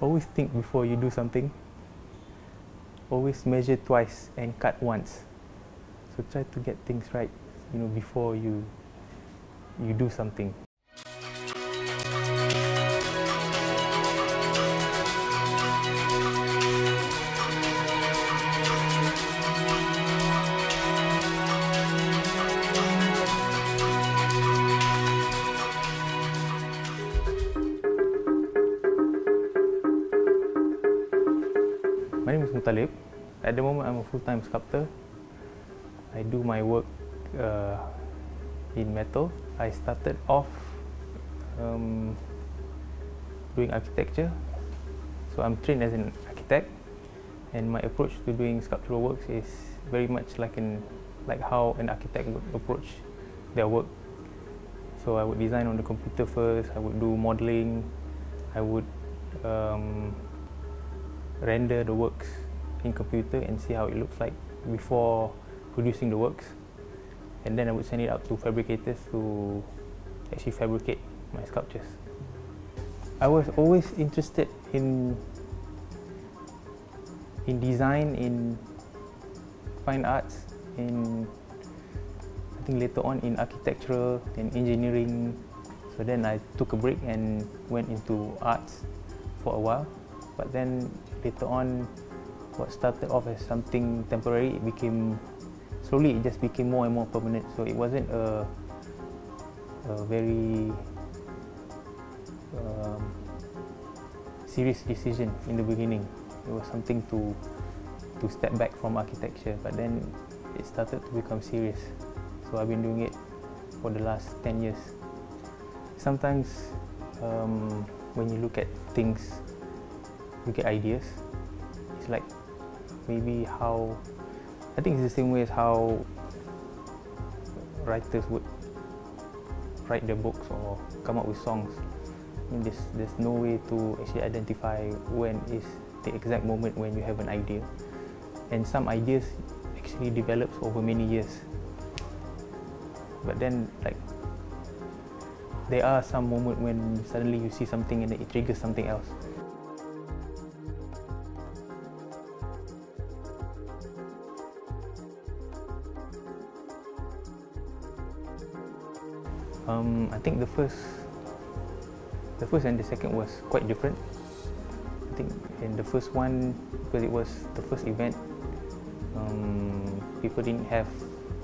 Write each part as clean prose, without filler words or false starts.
Always think before you do something. Always measure twice and cut once. So try to get things right, before you do something. My name is Multhalib. At the moment, I'm a full-time sculptor. I do my work in metal. I started off doing architecture. So I'm trained as an architect, and my approach to doing sculptural works is very much like how an architect would approach their work. So I would design on the computer first. I would do modeling. I would render the works in computer and see how it looks like before producing the works, and then I would send it out to fabricators to actually fabricate my sculptures. I was always interested in design, in fine arts, I think later on in architecture and engineering. So then I took a break and went into arts for a while. But then later on, what started off as something temporary, it just became more and more permanent. So it wasn't a very serious decision in the beginning. It was something to step back from architecture, but then it started to become serious. So I've been doing it for the last 10 years. Sometimes when you look at things, you get ideas. It's like maybe I think it's the same way as how writers would write their books or come up with songs. I mean, there's no way to actually identify when is the exact moment when you have an idea. And some ideas actually develops over many years. But then, there are some moments when suddenly you see something and it triggers something else. I think the first and the second was quite different. I think in the first one, because it was the first event, people didn't have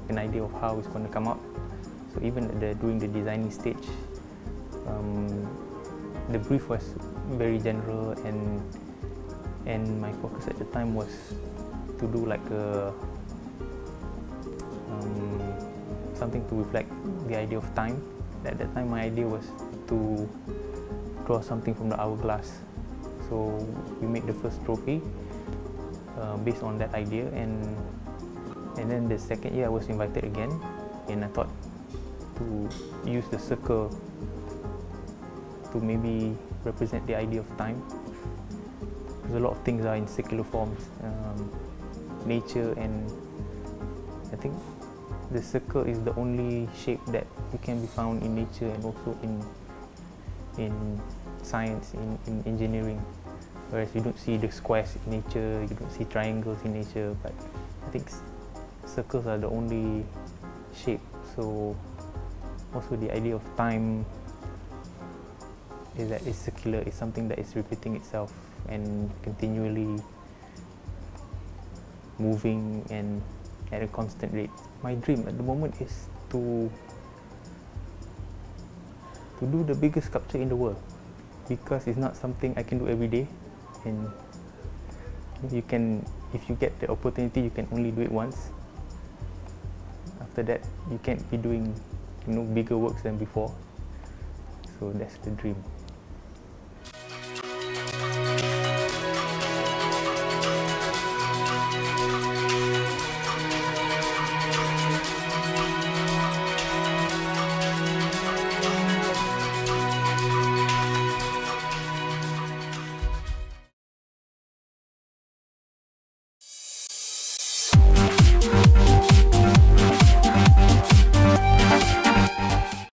an idea of how it's going to come out. So even during the designing stage, the brief was very general, and my focus at the time was to do something to reflect the idea of time. At that time, my idea was to draw something from the hourglass. So we made the first trophy based on that idea, and then the second year I was invited again, and I thought to use the circle to maybe represent the idea of time, because a lot of things are in circular forms, nature, and I think the circle is the only shape that you can be found in nature and also in science, in engineering. Whereas you don't see the squares in nature, you don't see triangles in nature, but I think circles are the only shape. So also the idea of time is that it's circular, it's something that is repeating itself and continually moving and at a constant rate. My dream at the moment is to do the biggest sculpture in the world, because it's not something I can do every day, and if you get the opportunity, you can only do it once. After that, you can't be doing bigger works than before. So that's the dream.